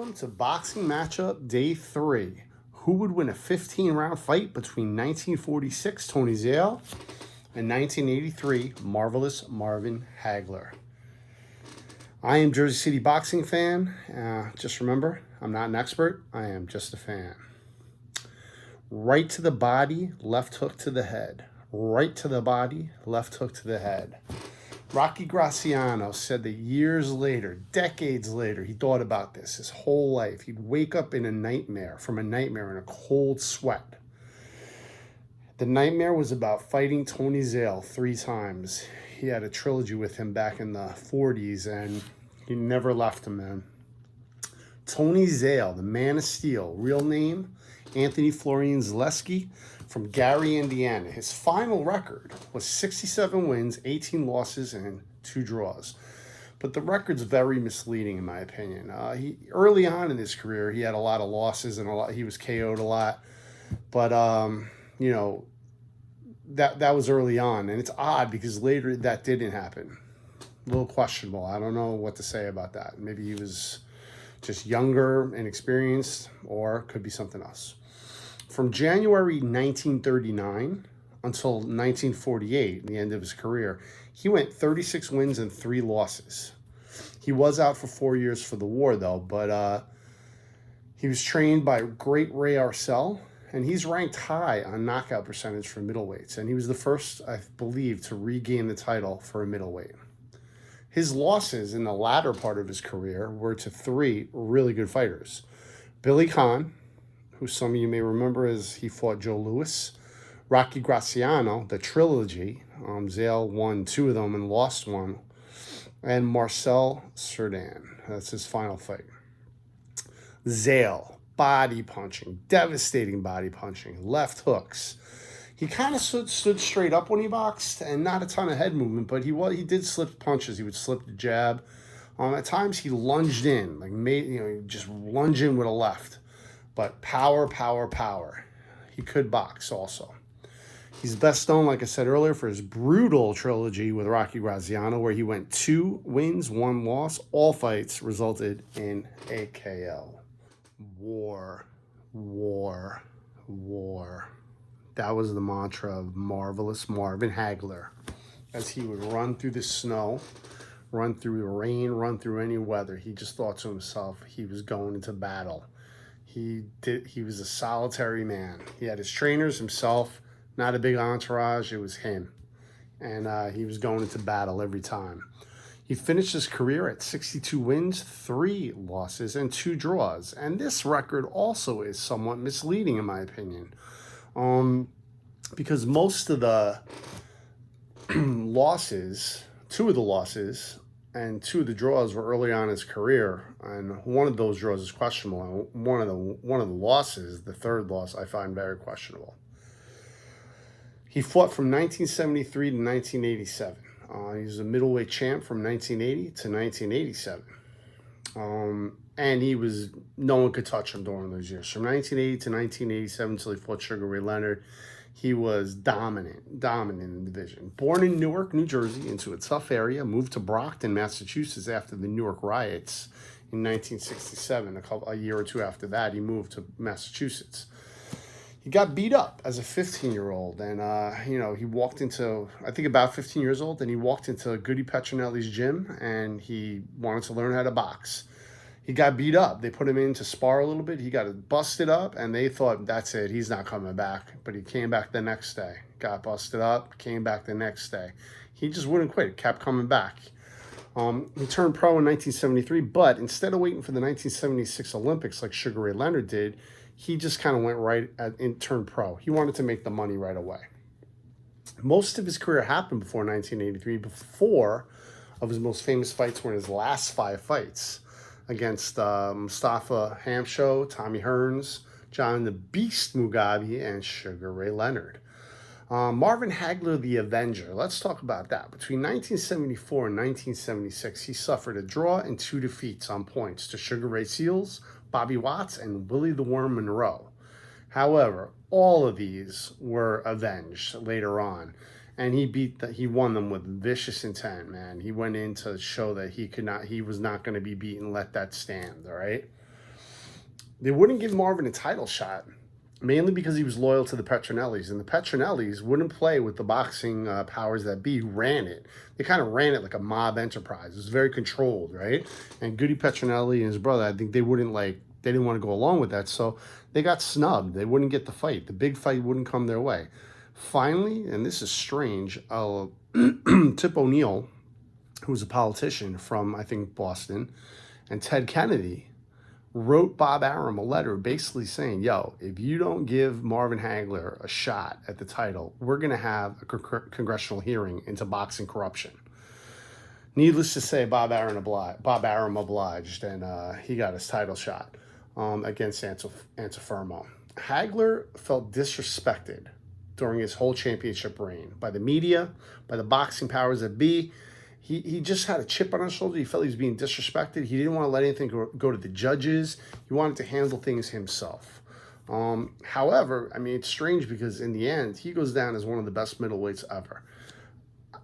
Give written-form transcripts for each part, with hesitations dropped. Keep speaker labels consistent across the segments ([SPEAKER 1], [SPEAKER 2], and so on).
[SPEAKER 1] Welcome to boxing matchup day 3. Who would win a 15-round fight between 1946 Tony Zale and 1983 Marvelous Marvin Hagler? I am Jersey City boxing fan. Just remember, I'm not an expert. I am just a fan. Right to the body, left hook to the head. Right to the body, left hook to the head. Rocky Graziano said that years later, decades later, he thought about this his whole life. He'd wake up in a nightmare, from a nightmare in a cold sweat. The nightmare was about fighting Tony Zale 3 times. He had a trilogy with him back in the 40s, and he never left him, man. Tony Zale, the Man of Steel, real name, Anthony Florian Zaleski, from Gary, Indiana. His final record was 67 wins, 18 losses, and 2 draws. But the record's very misleading, in my opinion. Early on in his career, he had a lot of losses and he was KO'd a lot. But that was early on, and it's odd because later that didn't happen. A little questionable. I don't know what to say about that. Maybe he was just younger and inexperienced, or it could be something else. From January 1939 until 1948, the end of his career, he went 36 wins and 3 losses. He was out for 4 years for the war, though, but he was trained by great Ray Arcel, and he's ranked high on knockout percentage for middleweights, and he was the first, I believe, to regain the title for a middleweight. His losses in the latter part of his career were to 3 really good fighters. Billy Conn, who some of you may remember as he fought Joe Louis. Rocky Graziano, the trilogy. Zale won 2 of them and lost 1. And Marcel Cerdan. That's his final fight. Zale, body punching, devastating body punching, left hooks. He kind of stood straight up when he boxed, and not a ton of head movement, but he did slip punches. He would slip the jab. At times he lunged in, just lunge in with a left. But power. He could box also. He's best known, like I said earlier, for his brutal trilogy with Rocky Graziano, where he went 2 wins, 1 loss. All fights resulted in a KO. War. That was the mantra of Marvelous Marvin Hagler. As he would run through the snow, run through the rain, run through any weather, he just thought to himself he was going into battle. He was a solitary man. He had his trainers, himself, not a big entourage. It was him. And he was going into battle every time. He finished his career at 62 wins, 3 losses, and 2 draws. And this record also is somewhat misleading, in my opinion. Because most of the losses, 2 of the losses, and 2 of the draws were early on in his career, and one of those draws is questionable. And one of the losses, the 3rd loss, I find very questionable. He fought from 1973 to 1987. He was a middleweight champ from 1980 to 1987. And no one could touch him during those years. From 1980 to 1987, until he fought Sugar Ray Leonard, he was dominant in the division. Born in Newark, New Jersey, into a tough area, moved to Brockton, Massachusetts after the Newark riots in 1967. A year or 2 after that, he moved to Massachusetts. He got beat up as a 15-year-old, and he walked into, I think about 15 years old, and he walked into Goody Petronelli's gym, and he wanted to learn how to box. He got beat up. They put him in to spar a little bit. He got busted up, and they thought, that's it, he's not coming back. But he came back the next day. Got busted up, came back the next day. He just wouldn't quit. Kept coming back. He turned pro in 1973, but instead of waiting for the 1976 Olympics like Sugar Ray Leonard did, he just kind of went and turned pro. He wanted to make the money right away. Most of his career happened before 1983. Before of his most famous fights were in his last 5 fights against Mustafa Hamsho, Tommy Hearns, John the Beast Mugabe, and Sugar Ray Leonard. Marvin Hagler, the Avenger. Let's talk about that. Between 1974 and 1976, he suffered a draw and 2 defeats on points to Sugar Ray Seals, Bobby Watts, and Willie the Worm Monroe. However, all of these were avenged later on. And he won them with vicious intent, man. He went in to show that he was not going to be beaten. Let that stand, all right? They wouldn't give Marvin a title shot, mainly because he was loyal to the Petronellis, and the Petronellis wouldn't play with the boxing powers that be who ran it. They kind of ran it like a mob enterprise. It was very controlled, right? And Goody Petronelli and his brother, I think they didn't want to go along with that, so they got snubbed. They wouldn't get the fight. The big fight wouldn't come their way. Finally, and this is strange, Tip O'Neill, who was a politician from, I think, Boston, and Ted Kennedy wrote Bob Arum a letter basically saying, yo, if you don't give Marvin Hagler a shot at the title, we're going to have a congressional hearing into boxing corruption. Needless to say, Bob Arum obliged, and he got his title shot against Antifermo. Hagler felt disrespected during his whole championship reign by the media, by the boxing powers that be. He just had a chip on his shoulder. He felt he was being disrespected. He didn't want to let anything go to the judges. He wanted to handle things himself. However, I mean, it's strange because in the end, he goes down as one of the best middleweights ever.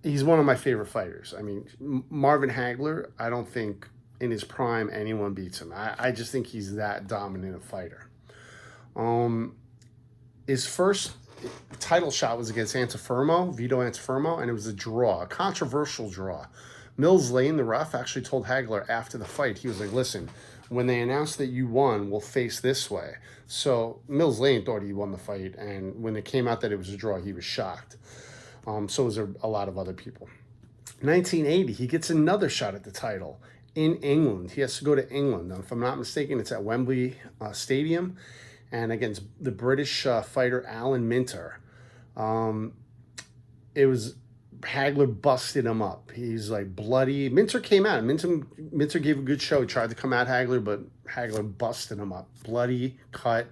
[SPEAKER 1] He's one of my favorite fighters. I mean, Marvin Hagler, I don't think in his prime anyone beats him. I just think he's that dominant a fighter. His first title shot was against Vito Antifermo, and it was a draw, a controversial draw. Mills Lane, the ref, actually told Hagler after the fight, he was like, listen, when they announced that you won, we'll face this way. So Mills Lane thought he won the fight, and when it came out that it was a draw, he was shocked. So was there a lot of other people. 1980, he gets another shot at the title in England. He has to go to England. If I'm not mistaken, it's at Wembley Stadium, and against the British fighter Alan Minter. It was Hagler busted him up. He's like bloody. Minter came out. Minter gave a good show. He tried to come at Hagler, but Hagler busted him up. Bloody, cut.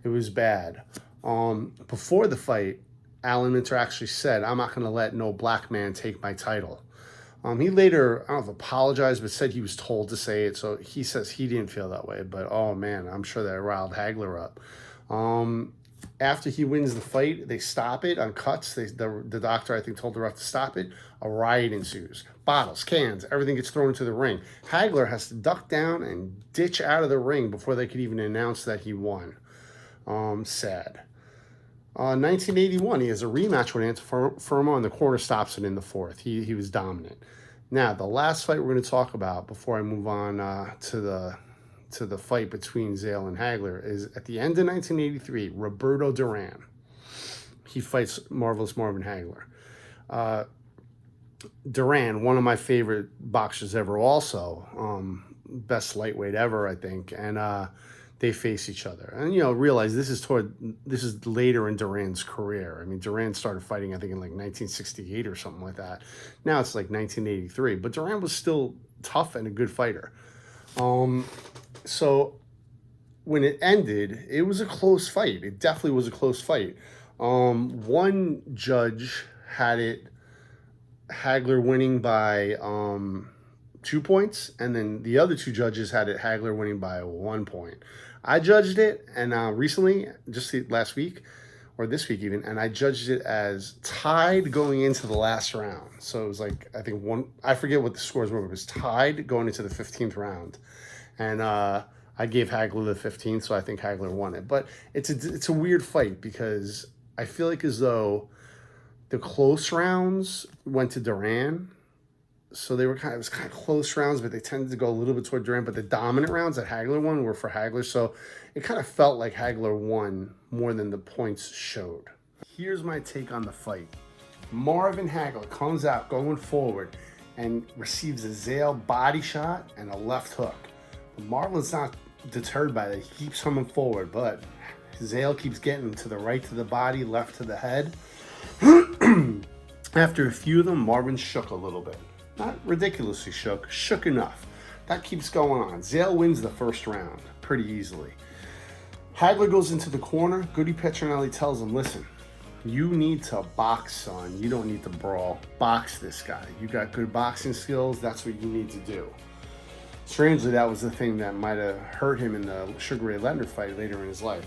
[SPEAKER 1] It was bad. Before the fight, Alan Minter actually said, I'm not going to let no black man take my title. He later, I don't know if apologized, but said he was told to say it. So he says he didn't feel that way. But, oh, man, I'm sure that riled Hagler up. After he wins the fight, they stop it on cuts. The doctor, I think, told the ref to stop it. A riot ensues. Bottles, cans, everything gets thrown into the ring. Hagler has to duck down and ditch out of the ring before they could even announce that he won. Sad. 1981, he has a rematch with Antifermo, and the corner stops it in the fourth. He was dominant. Now, the last fight we're going to talk about before I move on to the fight between Zale and Hagler is at the end of 1983, Roberto Duran. He fights Marvelous Marvin Hagler. Duran, one of my favorite boxers ever also. Best lightweight ever, I think. And they face each other. And, realize this is later in Duran's career. I mean, Duran started fighting, I think, in like 1968 or something like that. Now it's like 1983. But Duran was still tough and a good fighter. So when it ended, it was a close fight. It definitely was a close fight. One judge had it Hagler winning by 2 points, and then the other two judges had it Hagler winning by 1 point. I judged it, and recently, just last week, or this week even, and I judged it as tied going into the last round. So it was like, I think I forget what the scores were, but it was tied going into the 15th round. And I gave Hagler the 15th, so I think Hagler won it. But it's a weird fight because I feel like as though the close rounds went to Duran. So it was kind of close rounds, but they tended to go a little bit toward Duran. But the dominant rounds that Hagler won were for Hagler. So it kind of felt like Hagler won more than the points showed. Here's my take on the fight. Marvin Hagler comes out going forward and receives a Zale body shot and a left hook. But Marvin's not deterred by that. He keeps coming forward, but Zale keeps getting to the right to the body, left to the head. After a few of them, Marvin shook a little bit. Not ridiculously shook enough. That keeps going on. Zale wins the first round pretty easily. Hagler goes into the corner. Goody Petronelli tells him, listen, you need to box, son. You don't need to brawl. Box this guy. You got good boxing skills. That's what you need to do. Strangely, that was the thing that might have hurt him in the Sugar Ray Leonard fight later in his life.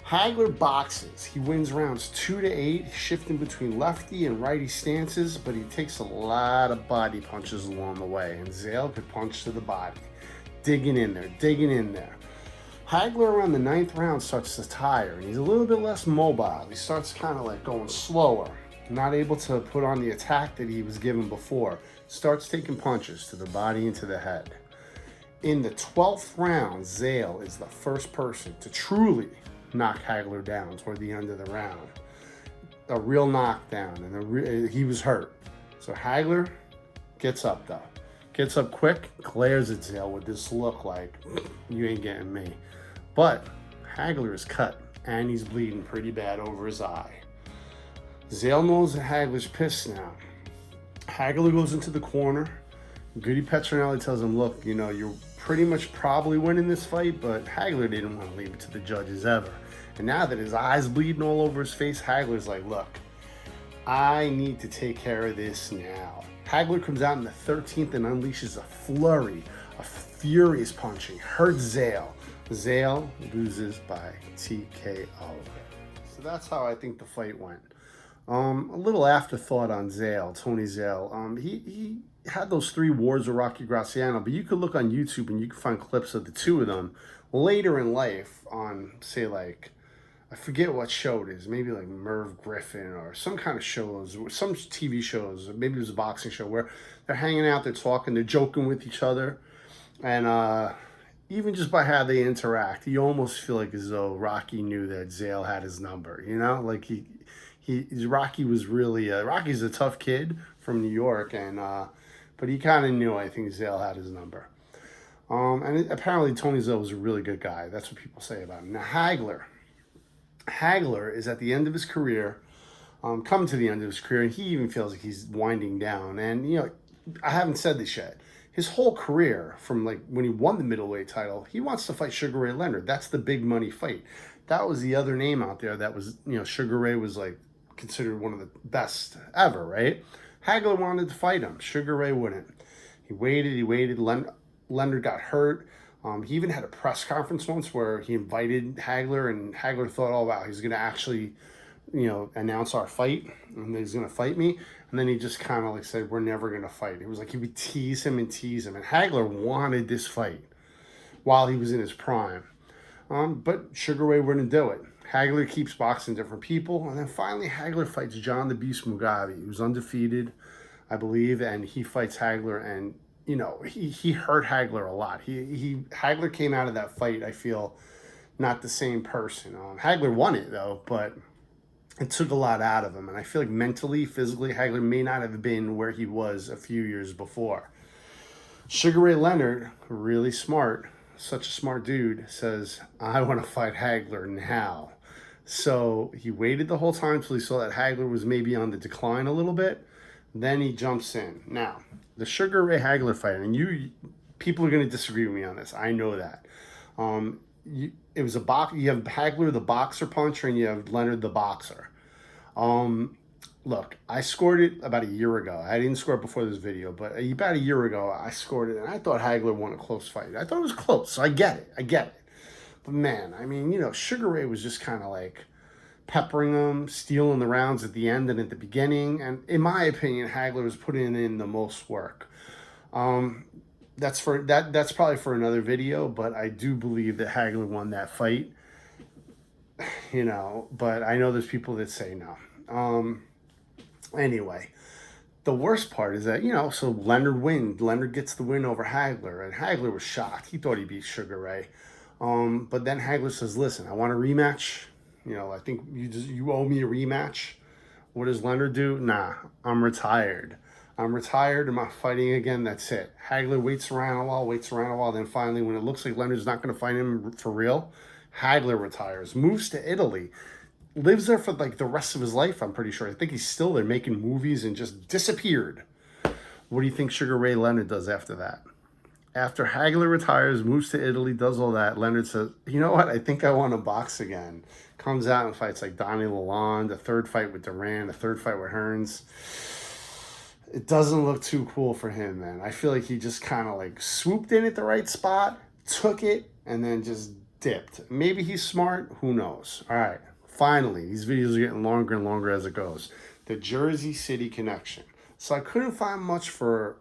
[SPEAKER 1] Hagler boxes. He wins rounds 2-8, shifting between lefty and righty stances, but he takes a lot of body punches along the way, and Zale could punch to the body. Digging in there. Hagler around the 9th round starts to tire, and he's a little bit less mobile. He starts kind of like going slower, not able to put on the attack that he was given before. Starts taking punches to the body and to the head. In the 12th round, Zale is the first person to truly knock Hagler down toward the end of the round. A real knockdown, and he was hurt. So Hagler gets up though. Gets up quick, glares at Zale with this look like, you ain't getting me. But Hagler is cut, and he's bleeding pretty bad over his eye. Zale knows that Hagler's pissed now. Hagler goes into the corner. Goody Petronelli tells him, look, you know, you're pretty much probably winning this fight, but Hagler didn't want to leave it to the judges ever. And now that his eye's bleeding all over his face, Hagler's like, look, I need to take care of this now. Hagler comes out in the 13th and unleashes a flurry of furious punching. Hurts Zale. Zale loses by TKO. So that's how I think the fight went. A little afterthought on Zale, Tony Zale. He had those 3 wars with Rocky Graziano, but you could look on YouTube and you can find clips of the 2 of them later in life on, say, like, I forget what show it is, maybe like Merv Griffin or some kind of shows, some TV shows, maybe it was a boxing show where they're hanging out, they're talking, they're joking with each other. And even just by how they interact, you almost feel like as though Rocky knew that Zale had his number, you know? Like Rocky was really, Rocky's a tough kid from New York, and but he kind of knew, I think, Zale had his number. And apparently Tony Zale was a really good guy. That's what people say about him. Now Hagler is at the end of his career, coming to the end of his career, and he even feels like he's winding down. And, you know, I haven't said this yet. His whole career, from like when he won the middleweight title, he wants to fight Sugar Ray Leonard. That's the big money fight. That was the other name out there that was, you know, Sugar Ray was like considered one of the best ever, right? Hagler wanted to fight him. Sugar Ray wouldn't. He waited. Leonard got hurt. He even had a press conference once where he invited Hagler, and Hagler thought, oh, wow, he's going to actually, you know, announce our fight, and he's going to fight me. And then he just kind of like said, we're never going to fight. It was like he would tease him. And Hagler wanted this fight while he was in his prime. But Sugar Ray wouldn't do it. Hagler keeps boxing different people. And then finally, Hagler fights John the Beast Mugabe, who's undefeated, I believe, and he fights Hagler, and you know, he hurt Hagler a lot. Hagler came out of that fight, I feel, not the same person. Hagler won it, though, but it took a lot out of him. And I feel like mentally, physically, Hagler may not have been where he was a few years before. Sugar Ray Leonard, really smart, such a smart dude, says, I want to fight Hagler now. So he waited the whole time until he saw that Hagler was maybe on the decline a little bit. Then he jumps in. Now, the Sugar Ray Hagler fight, and people are going to disagree with me on this. I know that. It was a box. You have Hagler, the boxer puncher, and you have Leonard, the boxer. Look, I scored it about a year ago. I didn't score it before this video, but about a year ago, I scored it, and I thought Hagler won a close fight. I thought it was close, so I get it. But man, I mean, you know, Sugar Ray was just kind of like peppering them, stealing the rounds at the end and at the beginning. And in my opinion, Hagler was putting in the most work. That's probably for another video, but I do believe that Hagler won that fight. You know, but I know there's people that say no. Anyway, the worst part is that, you know, so Leonard wins. Leonard gets the win over Hagler, and Hagler was shocked. He thought he beat Sugar Ray. But then Hagler says, listen, I want a rematch. You know, I think you owe me a rematch. What does Leonard do? Nah, I'm retired. I'm not fighting again. That's it. Hagler waits around a while. Then finally, when it looks like Leonard's not going to fight him for real, Hagler retires, moves to Italy, lives there for like the rest of his life, I'm pretty sure. I think he's still there making movies and just disappeared. What do you think Sugar Ray Leonard does after that? After Hagler retires, moves to Italy, does all that, Leonard says, you know what? I think I want to box again. Comes out and fights like Donnie Lalonde, a third fight with DURAN, a third fight with Hearns. It doesn't look too cool for him, man. I feel like he just kind of like swooped in at the right spot, took it, and then just dipped. Maybe he's smart. Who knows? All right. Finally, these videos are getting longer and longer as it goes. The Jersey City connection. So I couldn't find much for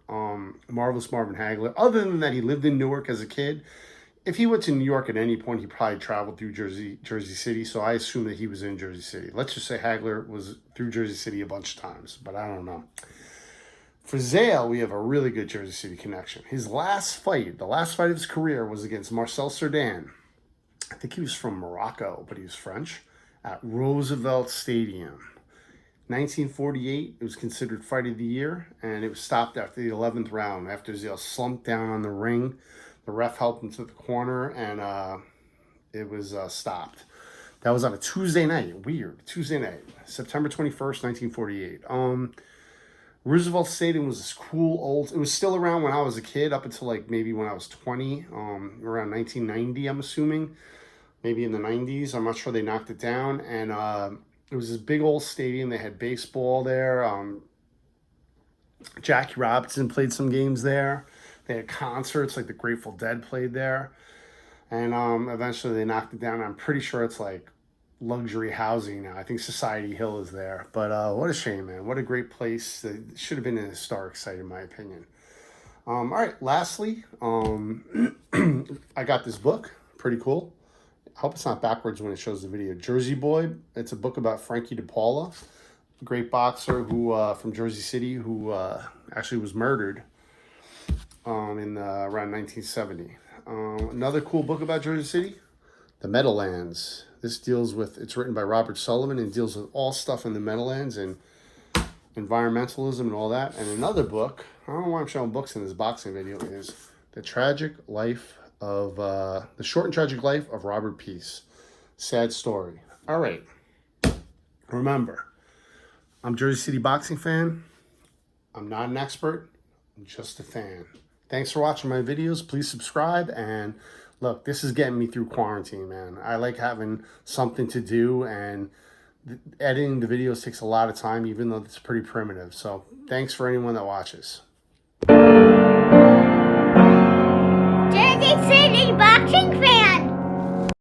[SPEAKER 1] Marvelous Marvin Hagler, other than that he lived in Newark as a kid. if he went to New York at any point, he probably traveled through Jersey City. So I assume that he was in Jersey City. Let's just say Hagler was through Jersey City a bunch of times, but I don't know. For Zale, we have a really good Jersey City connection. His last fight, the last fight of his career, was against Marcel Cerdan. I think he was from Morocco, but he was French, at Roosevelt Stadium. 1948, it was considered fight of the year, and it was stopped after the 11th round. After Zale slumped down on the ring, the ref helped him to the corner, and it was stopped. That was on a Tuesday night. Weird. Tuesday night, September 21st, 1948. Roosevelt Stadium was this cool old... It was still around when I was a kid, up until like maybe when I was 20, around 1990, I'm assuming. Maybe in the 90s. I'm not sure. They knocked it down, and it was this big old stadium. They had baseball there. Jackie Robinson played some games there. They had concerts, like the Grateful Dead played there. And eventually they knocked it down. I'm pretty sure it's like luxury housing now. I think Society Hill is there. But what a shame, man. What a great place. It should have been an historic site, in my opinion. All right, lastly, I got this book. Pretty cool. I hope it's not backwards when it shows the video. Jersey Boy. It's a book about Frankie DePaula, a great boxer who from Jersey City who actually was murdered in around 1970. Another cool book about Jersey City, The Meadowlands. This deals with, it's written by Robert Sullivan and deals with all stuff in the Meadowlands and environmentalism and all that. And another book, I don't know why I'm showing books in this boxing video, is The Short and Tragic Life of Robert Peace. Sad story. All right. Remember, I'm Jersey City boxing fan. I'm not an expert. I'm just a fan. Thanks for watching my videos. Please subscribe. And look, this is getting me through quarantine, man. I like having something to do, and editing the videos takes a lot of time, even though it's pretty primitive. So thanks for anyone that watches.